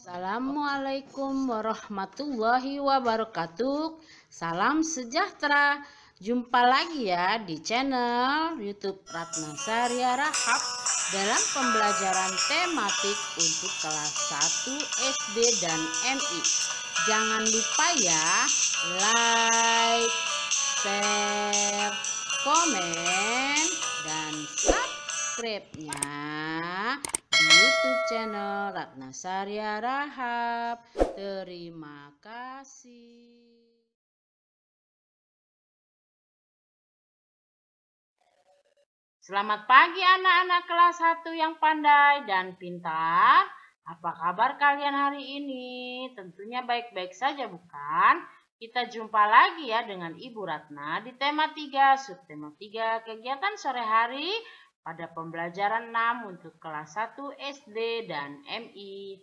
Assalamualaikum warahmatullahi wabarakatuh. Salam sejahtera. Jumpa lagi ya di channel YouTube Ratna Saria Rahab dalam pembelajaran tematik untuk kelas 1 SD dan MI. Jangan lupa ya, like, share, komen, dan subscribe-nya di YouTube channel Ratna Saria Rahab. Terima kasih. Selamat pagi anak-anak kelas 1 yang pandai dan pintar. Apa kabar kalian hari ini? Tentunya baik-baik saja bukan? Kita jumpa lagi ya dengan Ibu Ratna di tema 3, subtema 3, kegiatan sore hari pada pembelajaran 6 untuk kelas 1 SD dan MI.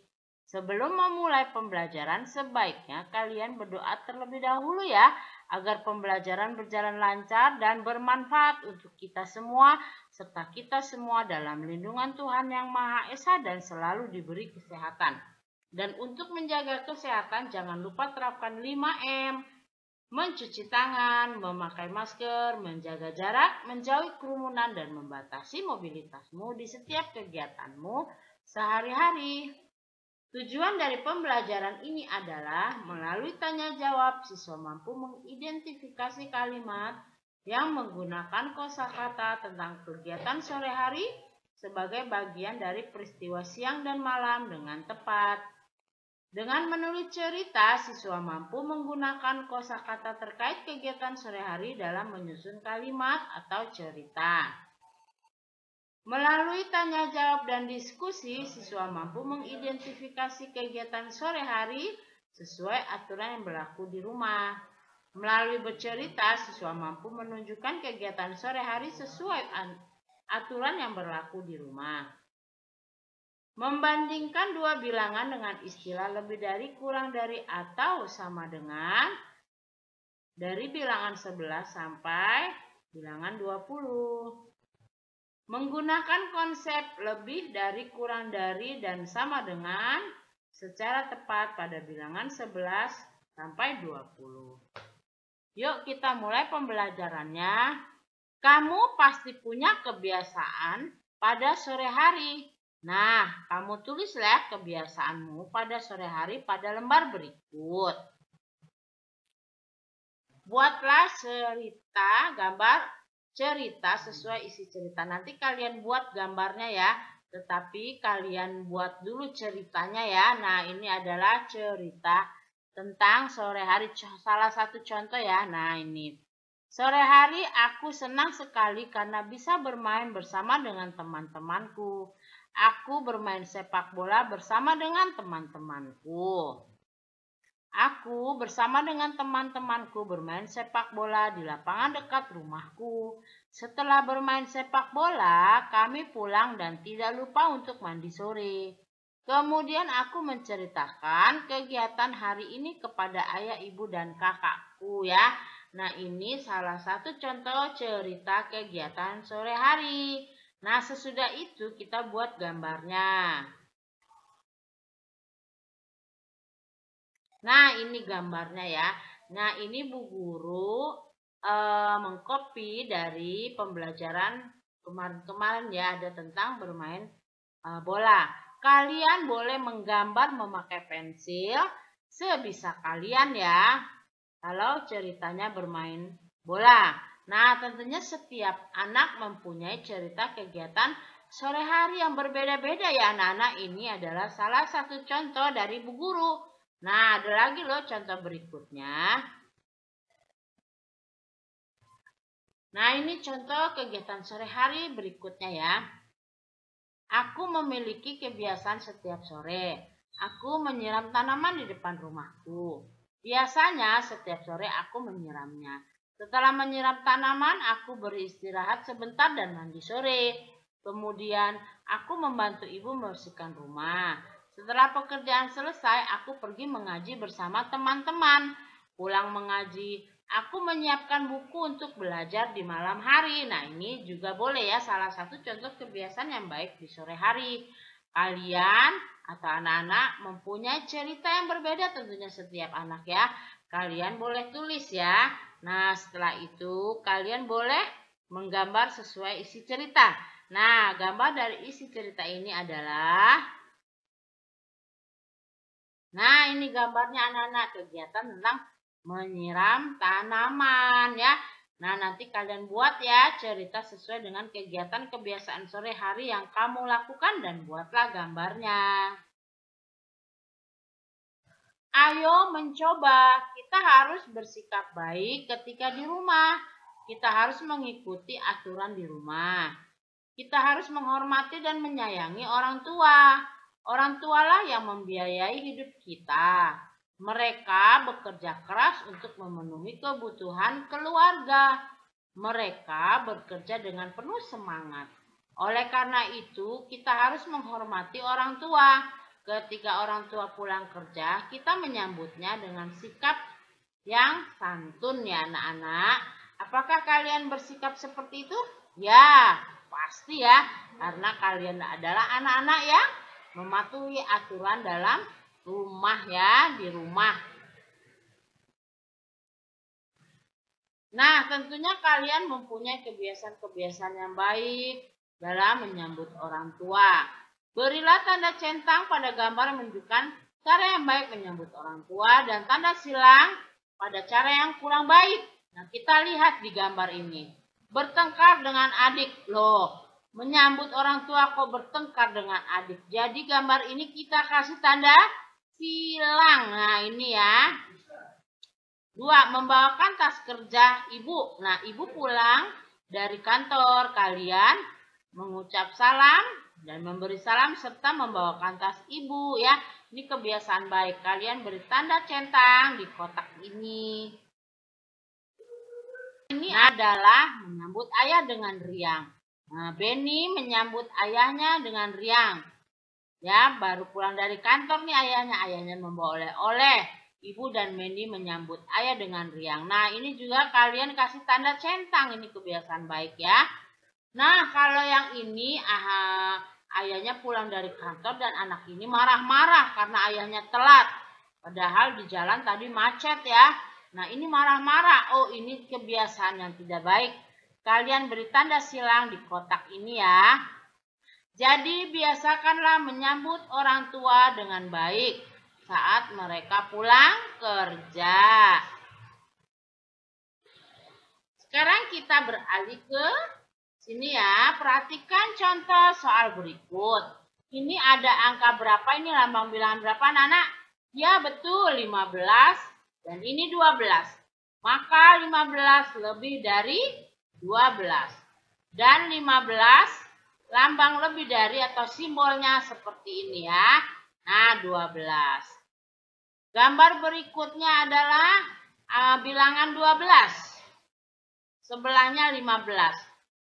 Sebelum memulai pembelajaran, sebaiknya kalian berdoa terlebih dahulu ya, agar pembelajaran berjalan lancar dan bermanfaat untuk kita semua, serta kita semua dalam lindungan Tuhan Yang Maha Esa dan selalu diberi kesehatan. Dan untuk menjaga kesehatan, jangan lupa terapkan 5M. Mencuci tangan, memakai masker, menjaga jarak, menjauhi kerumunan, dan membatasi mobilitasmu di setiap kegiatanmu sehari-hari. Tujuan dari pembelajaran ini adalah melalui tanya jawab, siswa mampu mengidentifikasi kalimat yang menggunakan kosakata tentang kegiatan sore hari sebagai bagian dari peristiwa siang dan malam dengan tepat. Dengan menulis cerita, siswa mampu menggunakan kosakata terkait kegiatan sore hari dalam menyusun kalimat atau cerita. Melalui tanya jawab dan diskusi, siswa mampu mengidentifikasi kegiatan sore hari sesuai aturan yang berlaku di rumah. Melalui bercerita, siswa mampu menunjukkan kegiatan sore hari sesuai aturan yang berlaku di rumah. Membandingkan dua bilangan dengan istilah lebih dari, kurang dari, atau sama dengan dari bilangan 11 sampai bilangan 20. Menggunakan konsep lebih dari, kurang dari, dan sama dengan secara tepat pada bilangan 11 sampai 20. Yuk kita mulai pembelajarannya. Kamu pasti punya kebiasaan pada sore hari. Nah, kamu tulislah kebiasaanmu pada sore hari pada lembar berikut. Buatlah cerita, gambar cerita sesuai isi cerita. Nanti kalian buat gambarnya ya, tetapi kalian buat dulu ceritanya ya. Nah, ini adalah cerita tentang sore hari, salah satu contoh ya. Nah, ini. Sore hari aku senang sekali karena bisa bermain bersama dengan teman-temanku. Aku bermain sepak bola bersama dengan teman-temanku. Aku bersama dengan teman-temanku bermain sepak bola di lapangan dekat rumahku. Setelah bermain sepak bola, kami pulang dan tidak lupa untuk mandi sore. Kemudian aku menceritakan kegiatan hari ini kepada ayah, ibu, dan kakakku ya. Nah, ini salah satu contoh cerita kegiatan sore hari. Nah, sesudah itu kita buat gambarnya. Nah, ini gambarnya ya. Nah, ini Bu Guru mengcopy dari pembelajaran kemarin-kemarin ya, ada tentang bermain bola. Kalian boleh menggambar memakai pensil sebisa kalian ya, kalau ceritanya bermain bola. Nah, tentunya setiap anak mempunyai cerita kegiatan sore hari yang berbeda-beda ya anak-anak. Ini adalah salah satu contoh dari Bu Guru. Nah, ada lagi loh contoh berikutnya. Nah, ini contoh kegiatan sore hari berikutnya ya. Aku memiliki kebiasaan setiap sore. Aku menyiram tanaman di depan rumahku. Biasanya setiap sore aku menyiramnya. Setelah menyiram tanaman, aku beristirahat sebentar dan mandi sore. Kemudian, aku membantu ibu membersihkan rumah. Setelah pekerjaan selesai, aku pergi mengaji bersama teman-teman. Pulang mengaji, aku menyiapkan buku untuk belajar di malam hari. Nah, ini juga boleh ya, salah satu contoh kebiasaan yang baik di sore hari. kalian atau anak-anak mempunyai cerita yang berbeda tentunya setiap anak ya. Kalian boleh tulis ya. Nah, setelah itu kalian boleh menggambar sesuai isi cerita. Nah, gambar dari isi cerita ini adalah, nah ini gambarnya anak-anak, kegiatan tentang menyiram tanaman ya. Nah, nanti kalian buat ya cerita sesuai dengan kegiatan kebiasaan sore hari yang kamu lakukan dan buatlah gambarnya. Ayo mencoba, kita harus bersikap baik ketika di rumah. Kita harus mengikuti aturan di rumah. Kita harus menghormati dan menyayangi orang tua. Orang tualah yang membiayai hidup kita. Mereka bekerja keras untuk memenuhi kebutuhan keluarga. Mereka bekerja dengan penuh semangat. Oleh karena itu, kita harus menghormati orang tua. Ketika orang tua pulang kerja, kita menyambutnya dengan sikap yang santun ya anak-anak. Apakah kalian bersikap seperti itu? Ya, pasti ya. Karena kalian adalah anak-anak yang mematuhi aturan dalam rumah ya, di rumah. Nah, tentunya kalian mempunyai kebiasaan-kebiasaan yang baik dalam menyambut orang tua. Berilah tanda centang pada gambar menunjukkan cara yang baik menyambut orang tua dan tanda silang pada cara yang kurang baik. Nah, kita lihat di gambar ini. Bertengkar dengan adik. Loh, menyambut orang tua kok bertengkar dengan adik. Jadi gambar ini kita kasih tanda silang. Nah, ini ya. 2. Membawakan tas kerja ibu. Nah, ibu pulang dari kantor. Kalian mengucap salam dan memberi salam serta membawakan tas ibu ya. Ini kebiasaan baik. Kalian beri tanda centang di kotak ini. Ini adalah menyambut ayah dengan riang. Nah, Benny menyambut ayahnya dengan riang. Ya, baru pulang dari kantor nih ayahnya membawa oleh-oleh. Ibu dan Mandy menyambut ayah dengan riang. Nah, ini juga kalian kasih tanda centang, ini kebiasaan baik ya. Nah, kalau yang ini ayahnya pulang dari kantor dan anak ini marah-marah karena ayahnya telat. Padahal di jalan tadi macet ya. Nah, ini marah-marah. Oh, ini kebiasaan yang tidak baik. Kalian beri tanda silang di kotak ini ya. Jadi biasakanlah menyambut orang tua dengan baik saat mereka pulang kerja. Sekarang kita beralih ke sini ya. Perhatikan contoh soal berikut. Ini ada angka berapa? Ini lambang bilangan berapa anak-anak? Ya betul 15 dan ini 12. Maka 15 lebih dari 12. Dan 15 lambang lebih dari atau simbolnya seperti ini ya. Nah, 12. Gambar berikutnya adalah bilangan 12. Sebelahnya 15.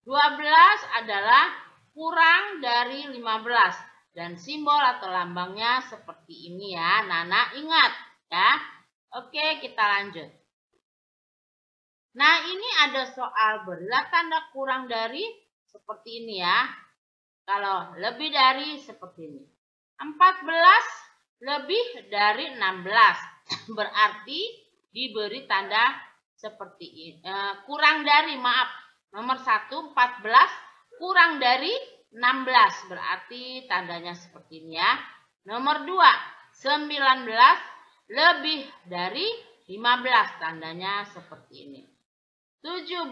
12 adalah kurang dari 15. Dan simbol atau lambangnya seperti ini ya. Nana ingat ya. Oke, kita lanjut. Nah, ini ada soal berilah tanda kurang dari seperti ini ya. Kalau lebih dari seperti ini. 14 lebih dari 16. Berarti diberi tanda seperti ini. Kurang dari, maaf. Nomor 1, 14 kurang dari 16. Berarti tandanya seperti ini ya. Nomor 2, 19 lebih dari 15. Tandanya seperti ini. 17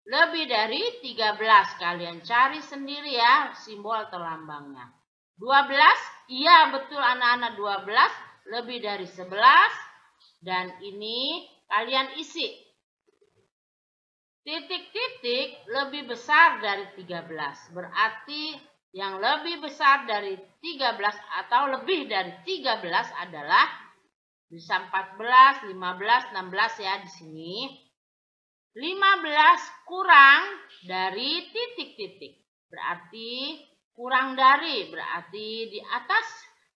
lebih dari 13. Kalian cari sendiri ya simbol atau lambangnya. 12. Iya betul anak-anak 12. Lebih dari 11. Dan ini kalian isi. Titik-titik lebih besar dari 13. Berarti yang lebih besar dari 13 atau lebih dari 13 adalah bisa 14, 15, 16 ya di sini. 15 kurang dari titik-titik. Berarti kurang dari, berarti di atas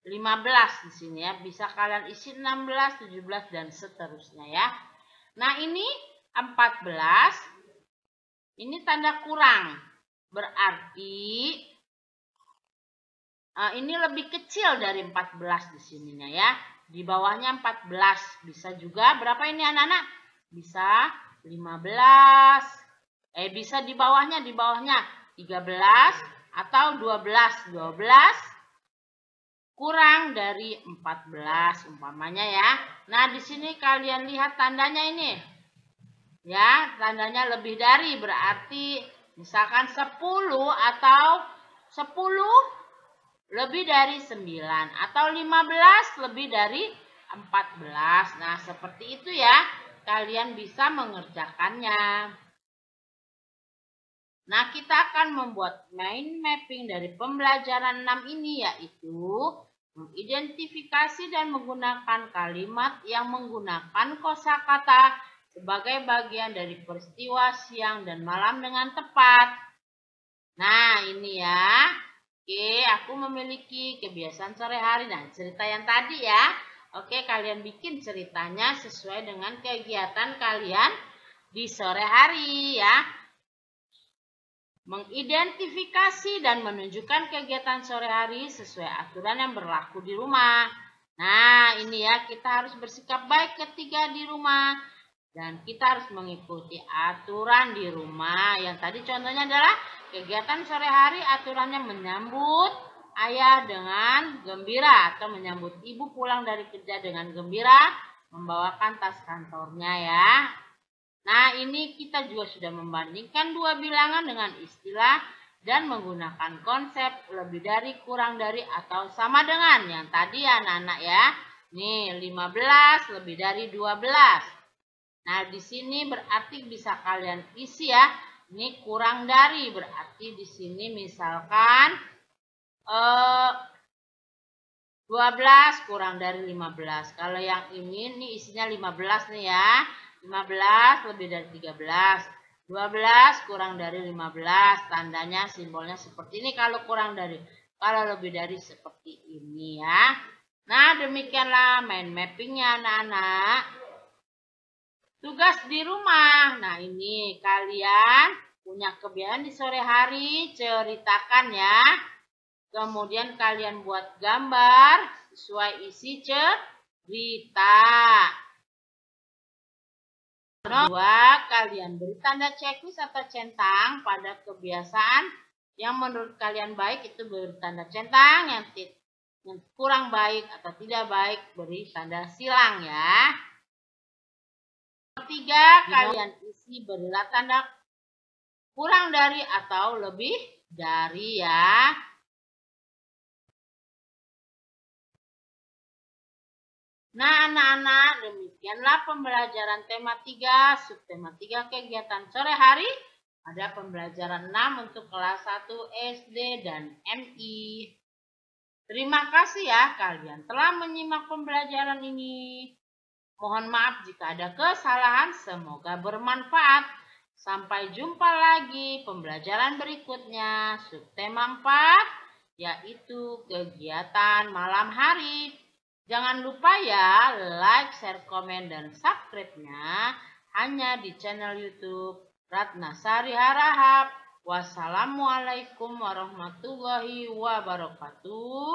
15 di sini ya. Bisa kalian isi 16, 17 dan seterusnya ya. Nah, ini 14. Ini tanda kurang. Berarti ini lebih kecil dari 14 di sininya ya. Di bawahnya 14. Bisa juga berapa ini anak-anak? Bisa 15. Bisa di bawahnya 13 atau 12. 12 kurang dari 14 umpamanya ya. Nah, di sini kalian lihat tandanya ini. Ya, tandanya lebih dari berarti misalkan 10 atau 10 lebih dari 9 atau 15 lebih dari 14. Nah, seperti itu ya. Kalian bisa mengerjakannya. Nah, kita akan membuat mind mapping dari pembelajaran 6 ini, yaitu mengidentifikasi dan menggunakan kalimat yang menggunakan kosakata sebagai bagian dari peristiwa siang dan malam dengan tepat. Nah, ini ya. Oke, aku memiliki kebiasaan sore hari. Nah, cerita yang tadi ya. Oke, kalian bikin ceritanya sesuai dengan kegiatan kalian di sore hari ya. Mengidentifikasi dan menunjukkan kegiatan sore hari sesuai aturan yang berlaku di rumah. Nah, ini ya, kita harus bersikap baik ketika di rumah. Dan kita harus mengikuti aturan di rumah. Yang tadi contohnya adalah kegiatan sore hari, aturannya menyambut ayah dengan gembira. Atau menyambut ibu pulang dari kerja dengan gembira, membawakan tas kantornya ya. Nah, ini kita juga sudah membandingkan dua bilangan dengan istilah dan menggunakan konsep lebih dari, kurang dari, atau sama dengan. Yang tadi ya anak-anak ya. Nih, 15 lebih dari 12. Nah, di sini berarti bisa kalian isi ya. Ini kurang dari, berarti di sini misalkan 12 kurang dari 15. Kalau yang ini isinya 15 nih ya. 15 lebih dari 13. 12 kurang dari 15. Tandanya simbolnya seperti ini kalau kurang dari. Kalau lebih dari seperti ini ya. Nah, demikianlah mind mappingnya anak-anak. Tugas di rumah. Nah, ini kalian punya kebiasaan di sore hari, ceritakan ya. Kemudian kalian buat gambar sesuai isi cerita. Kedua, kalian beri tanda checklist atau centang pada kebiasaan yang menurut kalian baik, itu beri tanda centang, yang kurang baik atau tidak baik beri tanda silang ya. Ketiga, kalian isi berilah tanda kurang dari atau lebih dari ya. Nah, anak-anak, demikianlah pembelajaran tema 3, subtema 3 kegiatan sore hari. Ada pembelajaran 6 untuk kelas 1 SD dan MI. Terima kasih ya kalian telah menyimak pembelajaran ini. Mohon maaf jika ada kesalahan, semoga bermanfaat. Sampai jumpa lagi pembelajaran berikutnya, subtema 4, yaitu kegiatan malam hari. Jangan lupa ya, like, share, komen, dan subscribe-nya hanya di channel YouTube Ratna Sari Harahap. Wassalamualaikum warahmatullahi wabarakatuh.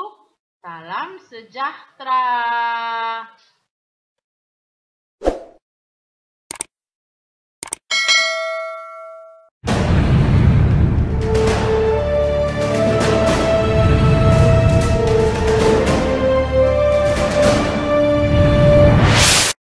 Salam sejahtera.